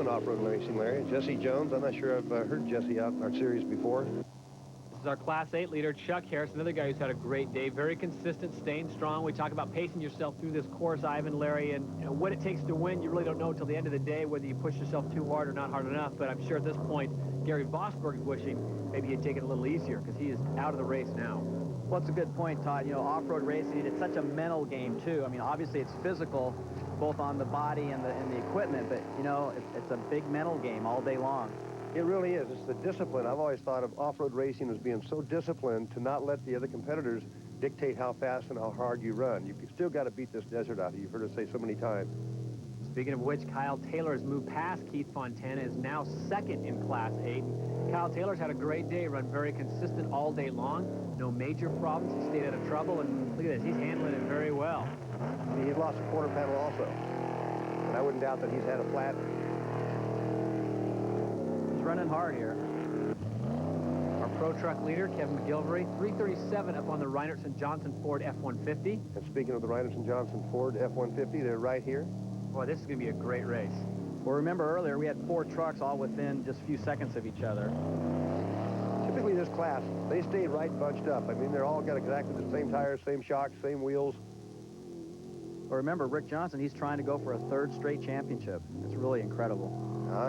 in off-road racing, Larry. Jesse Jones. I'm not sure I've heard Jesse out in our series before. This is our Class 8 leader, Chuck Harris, another guy who's had a great day. Very consistent, staying strong. We talk about pacing yourself through this course, Ivan, Larry, and what it takes to win. You really don't know until the end of the day whether you push yourself too hard or not hard enough. But I'm sure at this point, Gary Vosberg is wishing maybe he'd take it a little easier because he is out of the race now. Well, it's a good point, Todd. You know, off-road racing, it's such a mental game, too. I mean, obviously it's physical, both on the body and the equipment, but, you know, it's a big mental game all day long. It really is. It's the discipline. I've always thought of off-road racing as being so disciplined to not let the other competitors dictate how fast and how hard you run. You've still got to beat this desert out. You've heard us say so many times. Speaking of which, Kyle Taylor has moved past Keith Fontana, is now second in Class 8. Kyle Taylor's had a great day, run very consistent all day long. No major problems. He stayed out of trouble, and look at this. He's handling it very well. He's lost a quarter panel also. And I wouldn't doubt that he's had a flat. He's running hard here. Our Pro Truck leader, Kevin McGilvery, 337 up on the Reinertsen Johnson Ford F-150. And speaking of the Reinertsen Johnson Ford F-150, they're right here. Boy, this is going to be a great race. Well, remember earlier, we had 4 trucks all within just a few seconds of each other. Typically this class, they stay right bunched up. I mean, they're all got exactly the same tires, same shocks, same wheels. Well, remember, Rick Johnson, he's trying to go for a 3rd straight championship. It's really incredible.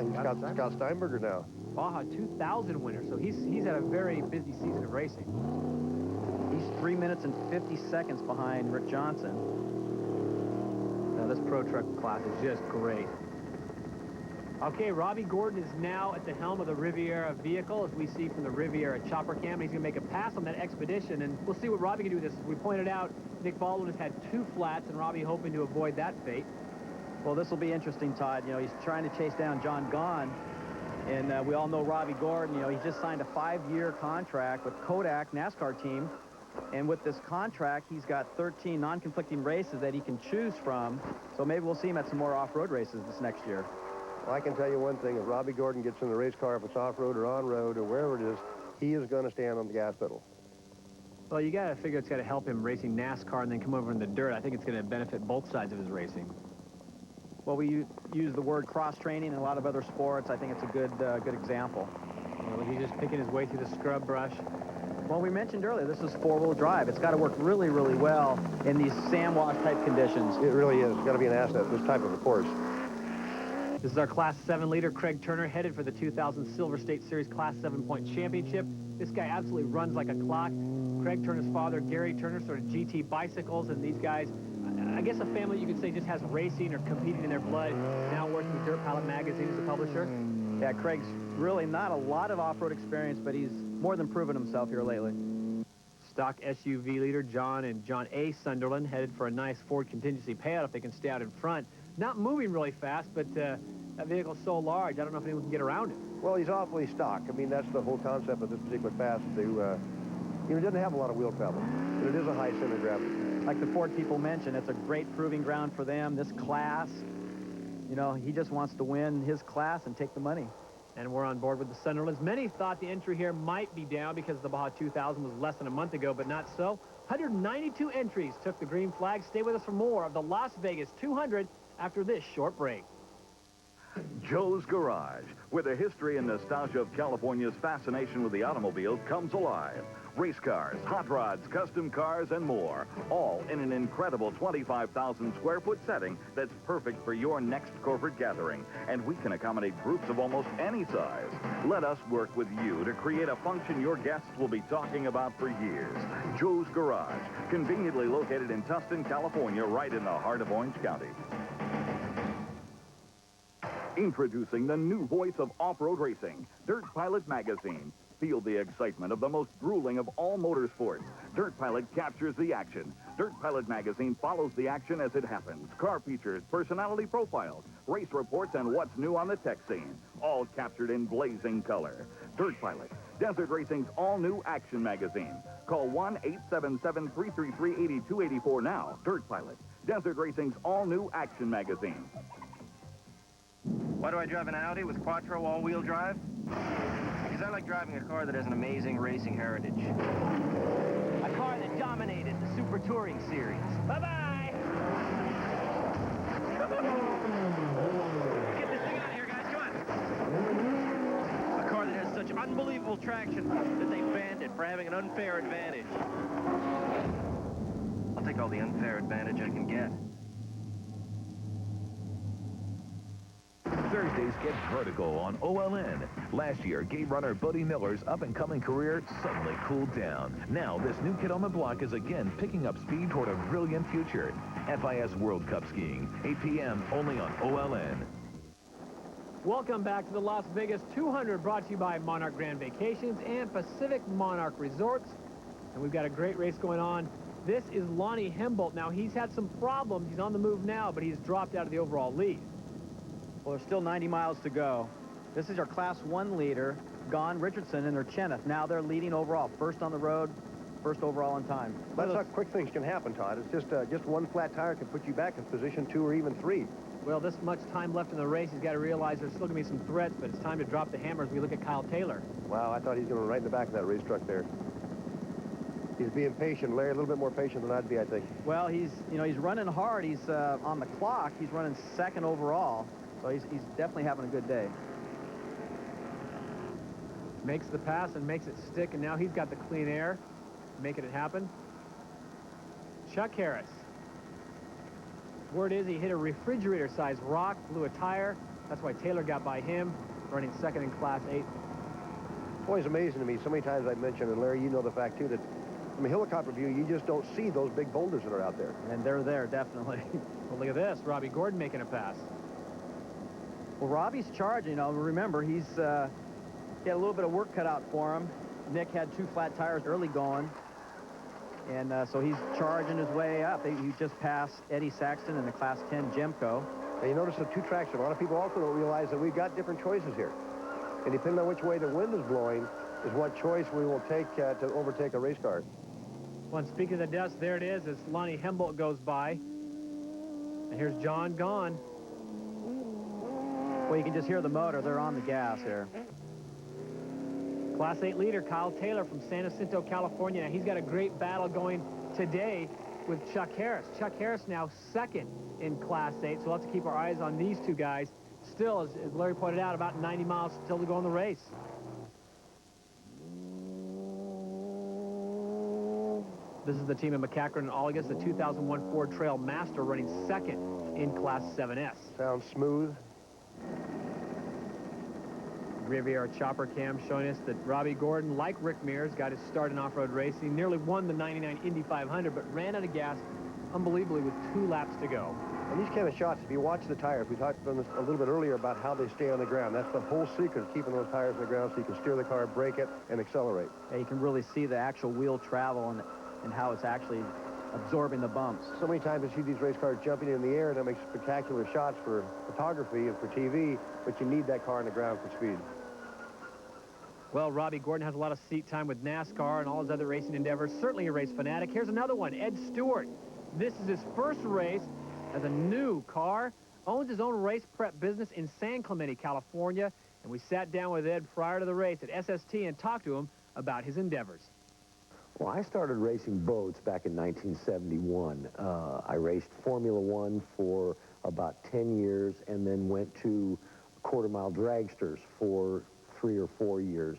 He's got Scott Steinberger now. Baja 2000 winner, so he's had a very busy season of racing. He's 3 minutes and 50 seconds behind Rick Johnson. Now, this Pro Truck class is just great. Okay, Robbie Gordon is now at the helm of the Riviera vehicle, as we see from the Riviera chopper cam. He's going to make a pass on that Expedition, and we'll see what Robbie can do with this. As we pointed out, Nick Baldwin has had 2 flats, and Robbie hoping to avoid that fate. Well, this will be interesting, Todd. You know, he's trying to chase down John Gahn, and we all know Robbie Gordon. You know, he just signed a 5-year contract with Kodak NASCAR team, and with this contract, he's got 13 non-conflicting races that he can choose from, so maybe we'll see him at some more off-road races this next year. Well, I can tell you one thing. If Robbie Gordon gets in the race car, if it's off-road or on-road or wherever it is, he is going to stand on the gas pedal. Well, you got to figure it's got to help him racing NASCAR and then come over in the dirt. I think it's going to benefit both sides of his racing. Well, we use the word cross-training in a lot of other sports. I think it's a good example. Well, he's just picking his way through the scrub brush. Well, we mentioned earlier, this is 4-wheel drive. It's got to work really, really well in these sand-wash type conditions. It really is. It's got to be an asset, this type of a course. This is our Class 7 leader, Craig Turner, headed for the 2000 Silver State Series Class 7-point championship. This guy absolutely runs like a clock. Craig Turner's father, Gary Turner, sort of GT bicycles, and these guys, I guess a family you could say just has racing or competing in their blood, now working with Dirt Pilot magazine as a publisher. Yeah, Craig's really not a lot of off-road experience, but he's more than proven himself here lately. Stock SUV leader, John A. Sunderland, headed for a nice Ford contingency payout if they can stay out in front. Not moving really fast, but that vehicle's so large, I don't know if anyone can get around it. Well, he's awfully stock. I mean, that's the whole concept of this particular class. He doesn't have a lot of wheel travel, but it is a high center of gravity. Like the Ford people mentioned, it's a great proving ground for them, this class. You know, he just wants to win his class and take the money. And we're on board with the Sunderlands. Many thought the entry here might be down because the Baja 2000 was less than a month ago, but not so. 192 entries took the green flag. Stay with us for more of the Las Vegas 200 after this short break. Joe's Garage, where the history and nostalgia of California's fascination with the automobile comes alive. Race cars, hot rods, custom cars, and more, all in an incredible 25,000 square foot setting that's perfect for your next corporate gathering. And we can accommodate groups of almost any size. Let us work with you to create a function your guests will be talking about for years. Joe's Garage, conveniently located in Tustin, California, right in the heart of Orange County. Introducing the new voice of off-road racing, Dirt Pilot magazine. Feel the excitement of the most grueling of all motorsports. Dirt Pilot captures the action. Dirt Pilot magazine follows the action as it happens. Car features, personality profiles, race reports, and what's new on the tech scene. All captured in blazing color. Dirt Pilot, Desert Racing's all-new action magazine. Call 1-877-333-8284 now. Dirt Pilot, Desert Racing's all-new action magazine. Why do I drive an Audi with Quattro all-wheel drive? Because I like driving a car that has an amazing racing heritage. A car that dominated the Super Touring Series. Bye-bye! Get this thing out of here, guys, come on! unbelievable traction that they banded for having an unfair advantage. I'll take all the unfair advantage I can get. Thursdays get vertical on OLN. Last year, gay runner Buddy Miller's up-and-coming career suddenly cooled down. Now, this new kid on the block is again picking up speed toward a brilliant future. FIS World Cup Skiing, 8 p.m. only on OLN. Welcome back to the Las Vegas 200, brought to you by Monarch Grand Vacations and Pacific Monarch Resorts. And we've got a great race going on. This is Lonnie Hembolt. Now, he's had some problems. He's on the move now, but he's dropped out of the overall lead. Well, there's still 90 miles to go. This is our Class 1 leader, Gon Richardson, and their Cheneth. Now they're leading overall, first on the road, first overall in time. That's how quick things can happen, Todd. It's just one flat tire can put you back in position 2 or even 3. Well, this much time left in the race, he's got to realize there's still going to be some threats, but it's time to drop the hammer as we look at Kyle Taylor. Wow, I thought he was going right in the back of that race truck there. He's being patient, Larry, a little bit more patient than I'd be, I think. Well, he's running hard. He's on the clock. He's running second overall, so he's definitely having a good day. Makes the pass and makes it stick, and now he's got the clean air, making it happen. Chuck Harris. Word is he hit a refrigerator-sized rock, blew a tire. That's why Taylor got by him, running second in Class 8. It's always amazing to me. So many times I've mentioned, and Larry, you know the fact, too, that from a helicopter view, you just don't see those big boulders that are out there. And they're there, definitely. Well, look at this. Robbie Gordon making a pass. Well, Robbie's charging. Remember, he had a little bit of work cut out for him. Nick had 2 flat tires early going. And so he's charging his way up. He just passed Eddie Saxton in the Class 10 Gemco. And you notice the 2 tracks. A lot of people also don't realize that we've got different choices here. And depending on which way the wind is blowing is what choice we will take to overtake a race car. Well, and speaking of the dust, there it is as Lonnie Hembolt goes by. And here's John Gahn. Well, you can just hear the motor. They're on the gas here. Class 8 leader Kyle Taylor from San Jacinto, California. Now, he's got a great battle going today with Chuck Harris. Chuck Harris now second in Class 8, so we'll have to keep our eyes on these 2 guys. Still, as Larry pointed out, about 90 miles still to go in the race. This is the team of McCackern and Olligus, the 2001 Ford Trail Master, running second in Class 7S. Sounds smooth. Riviera chopper cam showing us that Robbie Gordon, like Rick Mears, got his start in off-road racing, nearly won the 99 Indy 500, but ran out of gas unbelievably with 2 laps to go. And these kind of shots, if you watch the tires, we talked about this a little bit earlier about how they stay on the ground. That's the whole secret of keeping those tires on the ground so you can steer the car, brake it, and accelerate. Yeah, you can really see the actual wheel travel and how it's actually absorbing the bumps. So many times you see these race cars jumping in the air, and that makes spectacular shots for photography and for TV, but you need that car on the ground for speed. Well, Robbie Gordon has a lot of seat time with NASCAR and all his other racing endeavors. Certainly a race fanatic. Here's another one, Ed Stewart. This is his first race as a new car. Owns his own race prep business in San Clemente, California. And we sat down with Ed prior to the race at SST and talked to him about his endeavors. Well, I started racing boats back in 1971. I raced Formula One for about 10 years and then went to quarter-mile dragsters for 3 or 4 years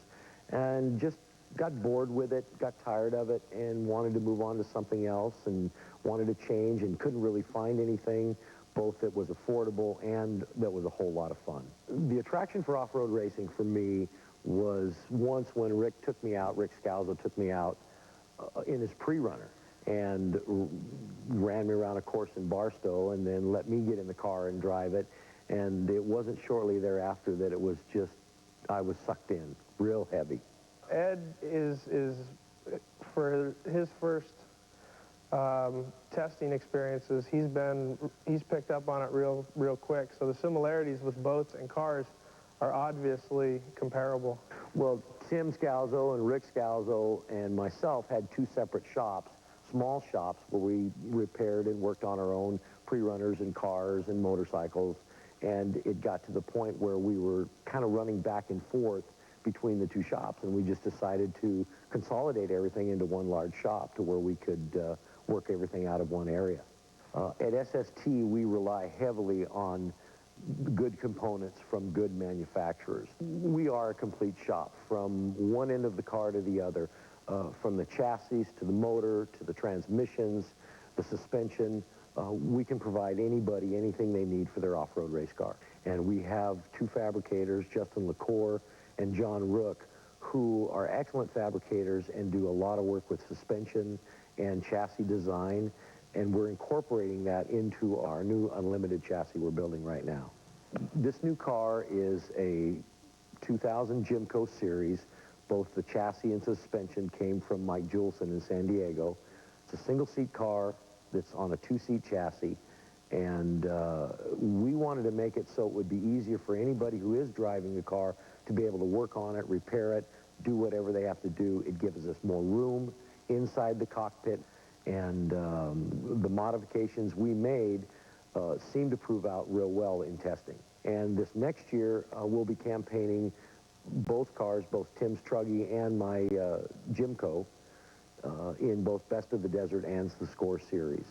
and just got bored with it, got tired of it, and wanted to move on to something else and wanted to change and couldn't really find anything both that was affordable and that was a whole lot of fun. The attraction for off-road racing for me was once when Rick Scalzo took me out in his pre-runner and ran me around a course in Barstow and then let me get in the car and drive it. And it wasn't shortly thereafter that it was just, I was sucked in, real heavy. Ed is for his first testing experiences, he's picked up on it real quick. So the similarities with boats and cars are obviously comparable. Well, Tim Scalzo and Rick Scalzo and myself had 2 separate shops, small shops, where we repaired and worked on our own pre-runners and cars and motorcycles. And it got to the point where we were kind of running back and forth between the 2 shops, and we just decided to consolidate everything into one large shop to where we could work everything out of one area. At SST, we rely heavily on good components from good manufacturers. We are a complete shop from one end of the car to the other, from the chassis to the motor to the transmissions, the suspension. We can provide anybody anything they need for their off-road race car. And we have two fabricators, Justin LaCour and John Rook, who are excellent fabricators and do a lot of work with suspension and chassis design. And we're incorporating that into our new unlimited chassis we're building right now. This new car is a 2000 Jimco series. Both the chassis and suspension came from Mike Juleson in San Diego. It's a single-seat car that's on a two-seat chassis, and we wanted to make it so it would be easier for anybody who is driving the car to be able to work on it, repair it, do whatever they have to do. It gives us more room inside the cockpit, and the modifications we made seem to prove out real well in testing. And this next year, we'll be campaigning both cars, both Tim's Truggy and my Jimco, in both Best of the Desert and the Score series.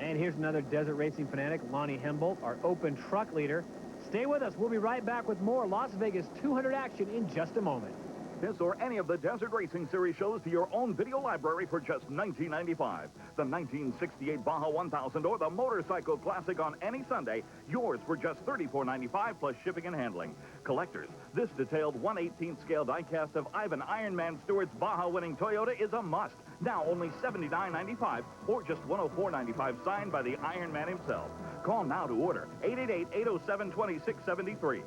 And here's another desert racing fanatic, Lonnie Hembolt, our open truck leader. Stay with us. We'll be right back with more Las Vegas 200 action in just a moment. This or any of the Desert Racing Series shows to your own video library for just $19.95. The 1968 Baja 1000 or the Motorcycle Classic on any Sunday, yours for just $34.95 plus shipping and handling. Collectors, this detailed 1/18 scale diecast of Ivan Ironman Stewart's Baja winning Toyota is a must. Now only $79.95 or just $104.95 signed by the Ironman himself. Call now to order 888-807-2673.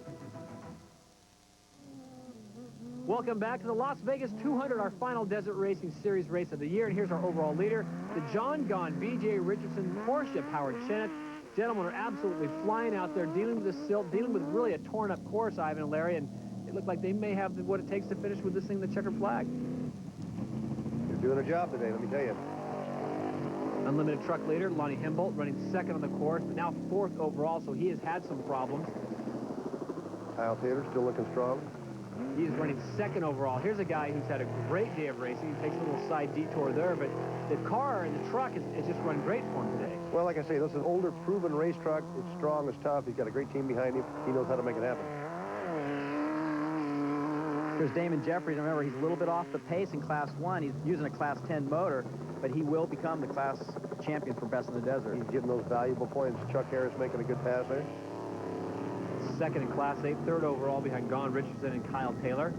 Welcome back to the Las Vegas 200, our final Desert Racing Series race of the year. And here's our overall leader, the John Gahn, B.J. Richardson, Porsche powered Chinook. Gentlemen are absolutely flying out there, dealing with the silt, dealing with really a torn-up course, Ivan and Larry, and it looked like they may have what it takes to finish with this thing, the checkered flag. You're doing a job today, let me tell you. Unlimited truck leader, Lonnie Hembolt, running second on the course, but now fourth overall, so he has had some problems. Kyle Taylor still looking strong. He's running second overall. Here's a guy who's had a great day of racing. He takes a little side detour there, but the car and the truck has just run great for him today. Well, like I say, this is an older, proven race truck. It's strong, it's tough. He's got a great team behind him. He knows how to make it happen. Here's Damon Jeffries. Remember, he's a little bit off the pace in Class 1. He's using a Class 10 motor, but he will become the class champion for Best in the Desert. He's getting those valuable points. Chuck Harris making a good pass there. Second in Class 8, third overall behind Gahn, Richardson, and Kyle Taylor.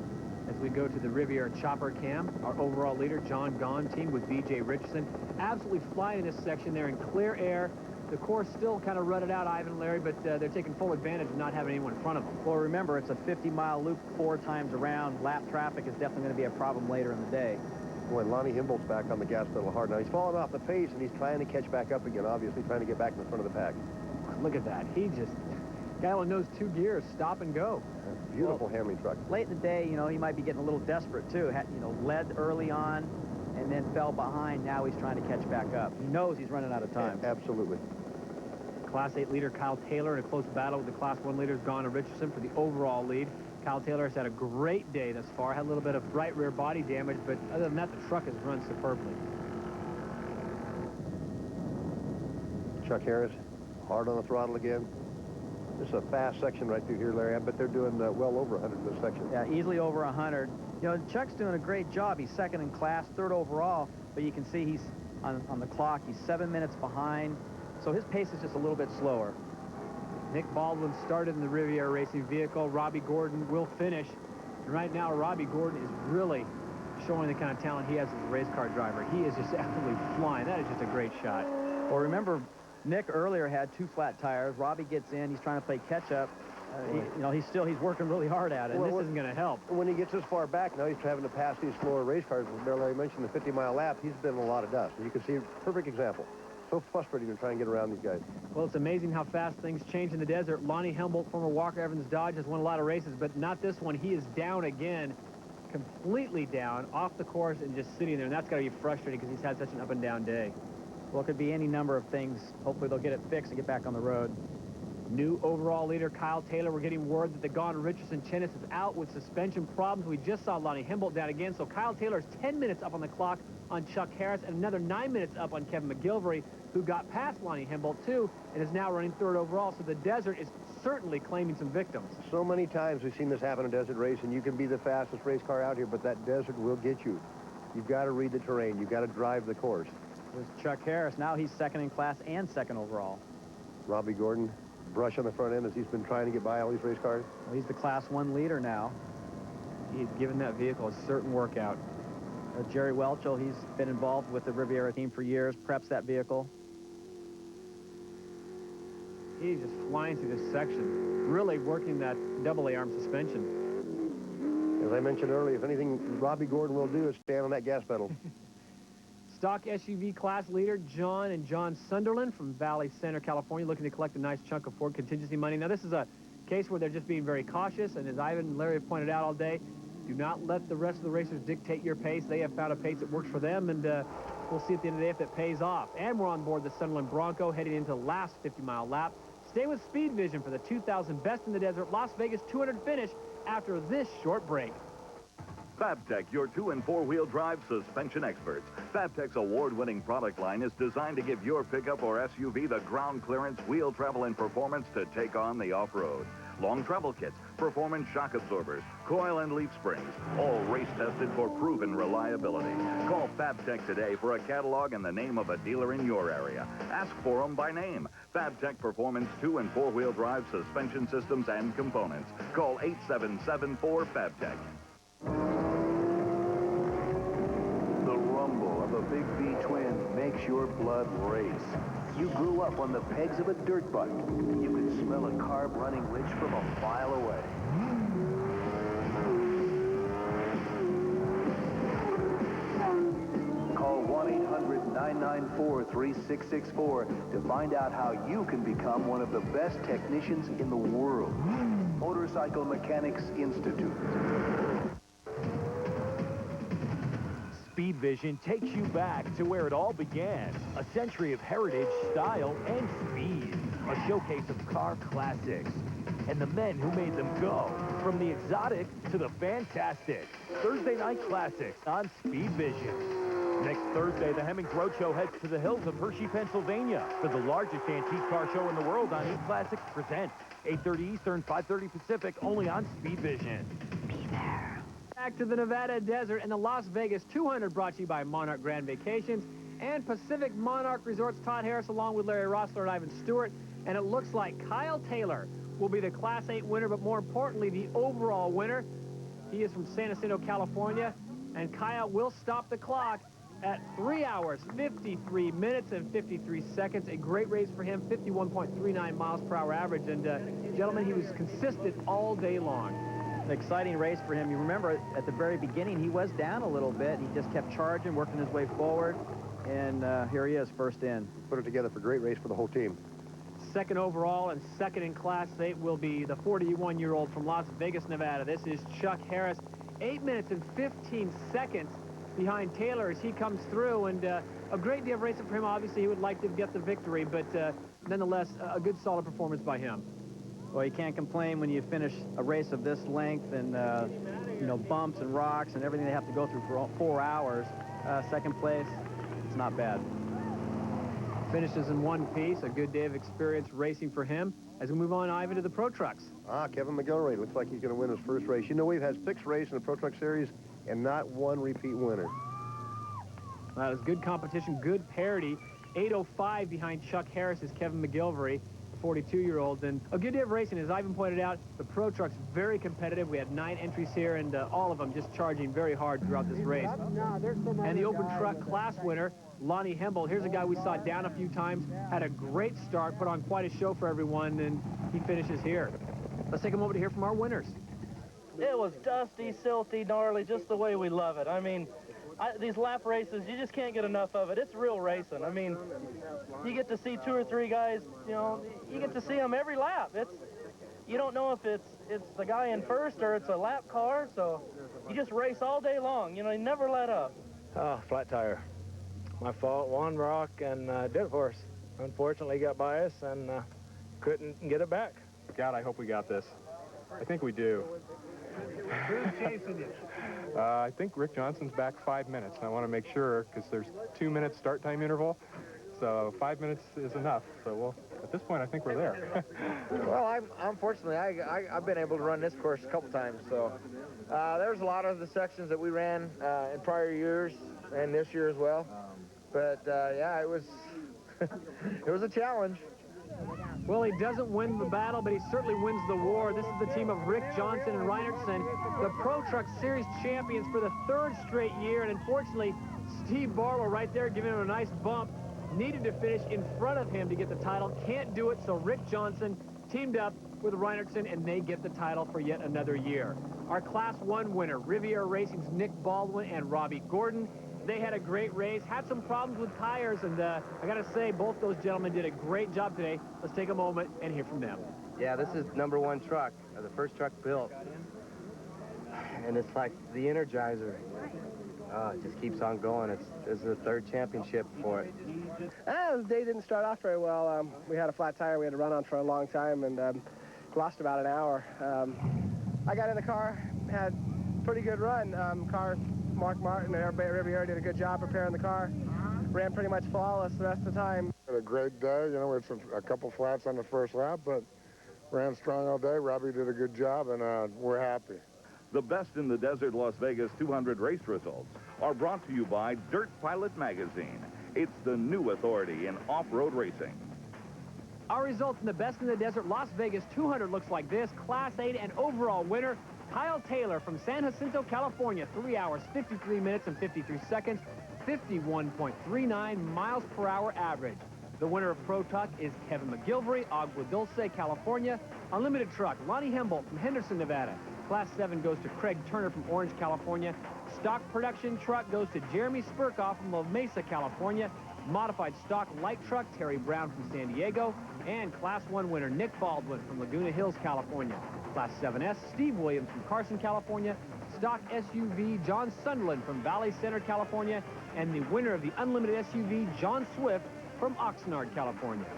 As we go to the Riviera Chopper Cam, our overall leader, John Gahn, teamed with B.J. Richardson. Absolutely flying in this section there in clear air. The course still kind of rutted out, Ivan and Larry, but they're taking full advantage of not having anyone in front of them. Well, remember, it's a 50-mile loop 4 times around. Lap traffic is definitely going to be a problem later in the day. Boy, Lonnie Hembolt's back on the gas pedal hard now. He's falling off the pace, and he's trying to catch back up again, obviously trying to get back in the front of the pack. Look at that. He just... guy only knows 2 gears, stop and go. Beautiful handling truck. Late in the day, you know, he might be getting a little desperate, too. Led early on and then fell behind. Now he's trying to catch back up. He knows he's running out of time. Absolutely. Class 8 leader Kyle Taylor in a close battle with the Class 1 leaders Gahn and Richardson for the overall lead. Kyle Taylor has had a great day thus far. Had a little bit of right rear body damage, but other than that, the truck has run superbly. Chuck Harris, hard on the throttle again. This is a fast section right through here, Larry. I bet they're doing well over 100 in this section. Yeah, easily over 100. You know, Chuck's doing a great job. He's second in class, third overall, but you can see he's on the clock. He's 7 minutes behind, so his pace is just a little bit slower. Nick Baldwin started in the Riviera Racing vehicle. Robbie Gordon will finish. And right now, Robbie Gordon is really showing the kind of talent he has as a race car driver. He is just absolutely flying. That is just a great shot. Well, remember, Nick earlier had 2 flat tires. Robbie gets in. He's trying to play catch-up. He's working really hard at it. Well, this isn't going to help. When he gets this far back, now he's having to pass these slower race cars. Larry mentioned the 50-mile lap. He's been in a lot of dust. And you can see a perfect example. So frustrating to try and get around these guys. Well, it's amazing how fast things change in the desert. Lonnie Hembolt, former Walker Evans Dodge, has won a lot of races, but not this one. He is down again, completely down, off the course, and just sitting there. And that's got to be frustrating because he's had such an up-and-down day. Well, it could be any number of things. Hopefully they'll get it fixed and get back on the road. New overall leader Kyle Taylor. We're getting word that the gone Richardson Chennis is out with suspension problems. We just saw Lonnie Hembolt down again, so Kyle Taylor is 10 minutes up on the clock on Chuck Harris and another 9 minutes up on Kevin McGilvery, who got past Lonnie Hembolt too and is now running third overall. So the desert is certainly claiming some victims. So many times we've seen this happen in desert racing. You can be the fastest race car out here, but that desert will get you. You've got to read the terrain. You've got to drive the course. There's Chuck Harris. Now he's second in class and second overall. Robbie Gordon, brush on the front end as he's been trying to get by all these race cars. Well, he's the Class 1 leader now. He's given that vehicle a certain workout. Jerry Welchel, he's been involved with the Riviera team for years, preps that vehicle. He's just flying through this section, really working that AA arm suspension. As I mentioned earlier, if anything Robbie Gordon will do is stand on that gas pedal. Stock SUV class leader John and John Sunderland from Valley Center, California, looking to collect a nice chunk of Ford contingency money. Now, this is a case where they're just being very cautious, and as Ivan and Larry have pointed out all day, do not let the rest of the racers dictate your pace. They have found a pace that works for them, and we'll see at the end of the day if that pays off. And we're on board the Sunderland Bronco, heading into the last 50-mile lap. Stay with Speed Vision for the 2000 Best in the Desert Las Vegas 200 finish after this short break. Fabtech, your 2- and 4-wheel drive suspension experts. Fabtech's award-winning product line is designed to give your pickup or SUV the ground clearance, wheel travel, and performance to take on the off-road. Long travel kits, performance shock absorbers, coil and leaf springs, all race-tested for proven reliability. Call Fabtech today for a catalog and the name of a dealer in your area. Ask for them by name. Fabtech Performance 2- and 4-wheel drive suspension systems and components. Call 877-4-FABTECH. The rumble of a big V-twin makes your blood race. You grew up on the pegs of a dirt bike. You could smell a carb running rich from a mile away. Call 1-800-994-3664 to find out how you can become one of the best technicians in the world. Motorcycle Mechanics Institute. Speed Vision takes you back to where it all began. A century of heritage, style, and speed. A showcase of car classics. And the men who made them go. From the exotic to the fantastic. Thursday Night Classics on Speed Vision. Next Thursday, the Hemmings Roadshow heads to the hills of Hershey, Pennsylvania for the largest antique car show in the world on E-Classics Presents. 8:30 Eastern, 5:30 Pacific, only on Speed Vision. Be there. Back to the Nevada desert and the Las Vegas 200, brought to you by Monarch Grand Vacations and Pacific Monarch Resorts. Todd Harris along with Larry Rossler and Ivan Stewart. And it looks like Kyle Taylor will be the Class 8 winner, but more importantly, the overall winner. He is from San Jacinto, California, and Kyle will stop the clock at 3 hours, 53 minutes, and 53 seconds. A great race for him, 51.39 miles per hour average. And, gentlemen, he was consistent all day long. An exciting race for him. You remember at the very beginning, he was down a little bit. He just kept charging, working his way forward, and here he is, first in. Put it together for a great race for the whole team. Second overall and second in Class 8 will be the 41-year-old from Las Vegas, Nevada. This is Chuck Harris, 8 minutes and 15 seconds behind Taylor as he comes through, and a great deal of racing for him. Obviously, he would like to get the victory, but nonetheless, a good, solid performance by him. Well, you can't complain when you finish a race of this length and, you know, bumps and rocks and everything they have to go through for 4 hours. Second place, it's not bad. Finishes in one piece, a good day of experience racing for him. As we move on, Ivan, to the Pro Trucks. Kevin McGilvery looks like he's going to win his first race. You know, we've had 6 races in the Pro Truck Series and not one repeat winner. That was good competition, good parity. 8:05 behind Chuck Harris is Kevin McGilvery, 42-year-old. And a good day of racing, as Ivan pointed out. The Pro Truck's very competitive. We had 9 entries here, and all of them just charging very hard throughout this race. And the Open Truck Class winner, Lonnie Hembolt. Here's a guy we saw down a few times, had a great start, put on quite a show for everyone, and he finishes here. Let's take a moment to hear from our winners. It was dusty, silty, gnarly, just the way we love it. I mean, these lap races, you just can't get enough of it. It's real racing. I mean, you get to see 2 or 3 guys, you know, you get to see them every lap. You don't know if it's the guy in first or it's a lap car, so you just race all day long. You know, you never let up. Oh, flat tire. My fault. One rock and dirt horse. Unfortunately got by us, and couldn't get it back. God, I hope we got this. I think we do. Who's chasing you? I think Rick Johnson's back 5 minutes. I want to make sure because there's 2 minutes start time interval. So 5 minutes is enough. So at this point, I think we're there. Well, unfortunately, I've been able to run this course a couple times. So there's a lot of the sections that we ran in prior years and this year as well. But yeah, it was it was a challenge. Well, he doesn't win the battle, but he certainly wins the war. This is the team of Rick Johnson and Reinertsen, the Pro Truck Series champions for the 3rd straight year. And unfortunately, Steve Barlow right there giving him a nice bump. Needed to finish in front of him to get the title. Can't do it, so Rick Johnson teamed up with Reinertsen, and they get the title for yet another year. Our Class 1 winner, Riviera Racing's Nick Baldwin and Robbie Gordon. They had a great race, had some problems with tires, and I got to say, both those gentlemen did a great job today. Let's take a moment and hear from them. Yeah, this is #1 truck, the first truck built. And it's like the Energizer. It just keeps on going. It's the 3rd championship for it. The day didn't start off very well. We had a flat tire we had to run on for a long time and lost about an hour. I got in the car, had a pretty good run. Mark Martin and Riviera did a good job preparing the car. Ran pretty much flawless the rest of the time. Had a great day. You know, we had a couple flats on the first lap, but ran strong all day. Robbie did a good job, and we're happy. The Best in the Desert Las Vegas 200 race results are brought to you by Dirt Pilot Magazine. It's the new authority in off-road racing. Our results in the Best in the Desert Las Vegas 200 looks like this. Class 8 and overall winner, Kyle Taylor from San Jacinto, California. 3 hours, 53 minutes, and 53 seconds. 51.39 miles per hour average. The winner of Pro Truck is Kevin McGilvery, Agua Dulce, California. Unlimited Truck, Lonnie Hembolt from Henderson, Nevada. Class 7 goes to Craig Turner from Orange, California. Stock Production Truck goes to Jeremy Spurkoff from La Mesa, California. Modified Stock Light Truck, Terry Brown from San Diego. And Class 1 winner, Nick Baldwin from Laguna Hills, California. Class 7S, Steve Williams from Carson, California. Stock SUV, John Sunderland from Valley Center, California. And the winner of the Unlimited SUV, John Swift from Oxnard, California.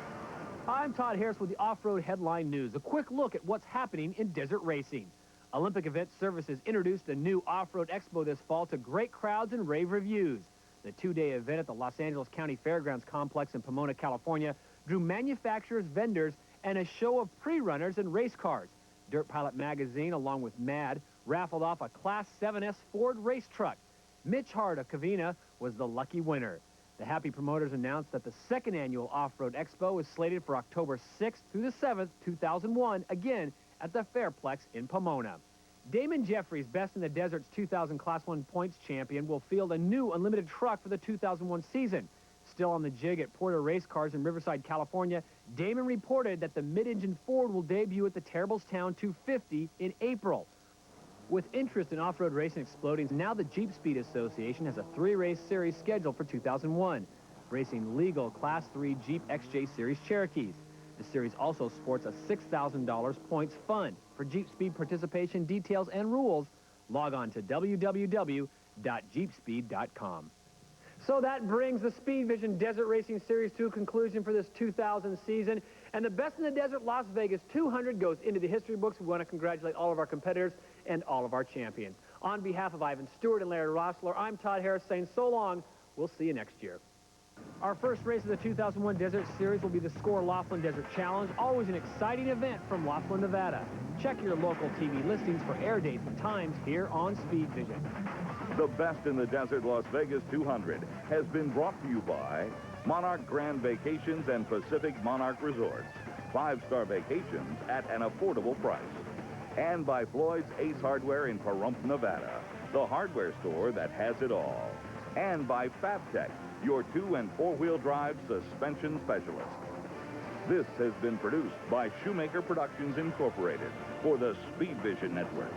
I'm Todd Harris with the Off-Road Headline News. A quick look at what's happening in desert racing. Olympic Event Services introduced a new off-road expo this fall to great crowds and rave reviews. The 2-day event at the Los Angeles County Fairgrounds Complex in Pomona, California, drew manufacturers, vendors, and a show of pre-runners and race cars. Dirt Pilot Magazine, along with MAD, raffled off a Class 7S Ford race truck. Mitch Hart of Covina was the lucky winner. The happy promoters announced that the 2nd annual Off-Road Expo is slated for October 6th through the 7th, 2001, again at the Fairplex in Pomona. Damon Jeffries, Best in the Desert's 2000 Class 1 points champion, will field a new unlimited truck for the 2001 season. Still on the jig at Porter Race Cars in Riverside, California, Damon reported that the mid-engine Ford will debut at the Terriblestown 250 in April. With interest in off-road racing exploding, now the Jeep Speed Association has a 3-race series scheduled for 2001, racing legal Class 3 Jeep XJ Series Cherokees. The series also sports a $6,000 points fund. For Jeep Speed participation details and rules, log on to www.jeepspeed.com. So that brings the Speed Vision Desert Racing Series to a conclusion for this 2000 season. And the Best in the Desert Las Vegas 200 goes into the history books. We want to congratulate all of our competitors and all of our champions. On behalf of Ivan Stewart and Larry Rossler, I'm Todd Harris saying so long. We'll see you next year. Our first race of the 2001 Desert Series will be the Score Laughlin Desert Challenge, always an exciting event from Laughlin, Nevada. Check your local TV listings for air dates and times here on Speed Vision. The Best in the Desert Las Vegas 200 has been brought to you by Monarch Grand Vacations and Pacific Monarch Resorts. 5-star vacations at an affordable price. And by Floyd's Ace Hardware in Pahrump, Nevada, the hardware store that has it all. And by FabTech, your 2- and 4-wheel drive suspension specialist. This has been produced by Shoemaker Productions Incorporated for the Speed Vision Network.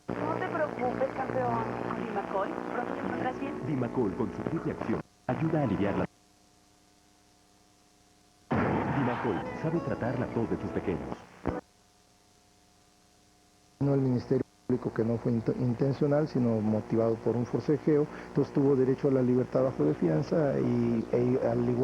No te preocupes, campeón. Con Dimacol, pronto te pondrás bien. Dimacol, con su triple acción, ayuda a aliviar la... Dimacol sabe tratar la tos de tus pequeños. el Ministerio Público que no fue intencional, sino motivado por un forcejeo, entonces tuvo derecho a la libertad bajo de fianza y al igual